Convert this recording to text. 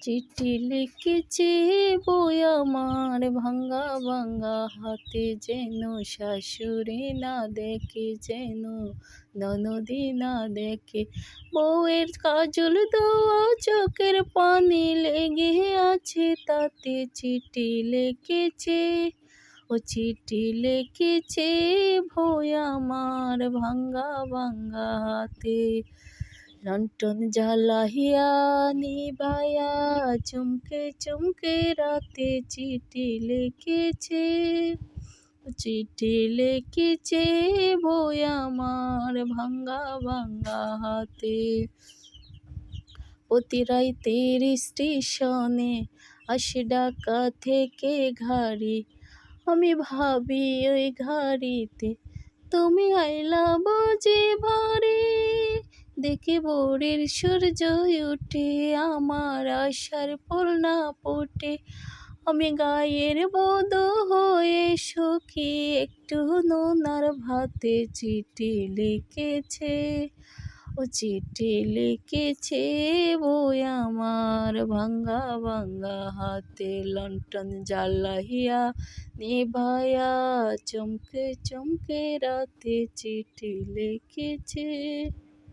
চিঠি লিখেছে বই আমার ভাঙা ভাঙা হাতে, যেন শাশুড়ি না দেখে, যেন ননদি না দেখে। বউয়ের কাজল দেওয়া চোখের পানি লেগে আছে তাতে, চিঠি লিখেছে, ও চিঠি লিখেছে বই আমার ভাঙা ভাঙা হাতে। লণ্ঠন জ্বালাইয়া নিভাইয়া চুমকে চুমকে রাতে, চিঠি লিখেছে, চিঠি লিখেছে বই আমার ভাঙা ভাঙা হাতে। প্রতি রাইতের স্টেশনে আসে ঢাকা থেকে গাড়ি, আমি ভাবি ওই গাড়িতে তুমি আইলা বুঝি ভারে। দেখি ভোরের সূর্য উঠে আমার আশার ফুল না ফোটে, আমি গায়ের বধূ হয়ে সুখী একটু নোনার ভাতে। চিঠি লিখেছে, ও চিঠি লিখেছে বই আমার ভাঙা ভাঙা হাতে। লণ্ঠন জ্বালাইয়া নিভাইয়া চমকে চমকে রাতে, চিঠি লিখেছে।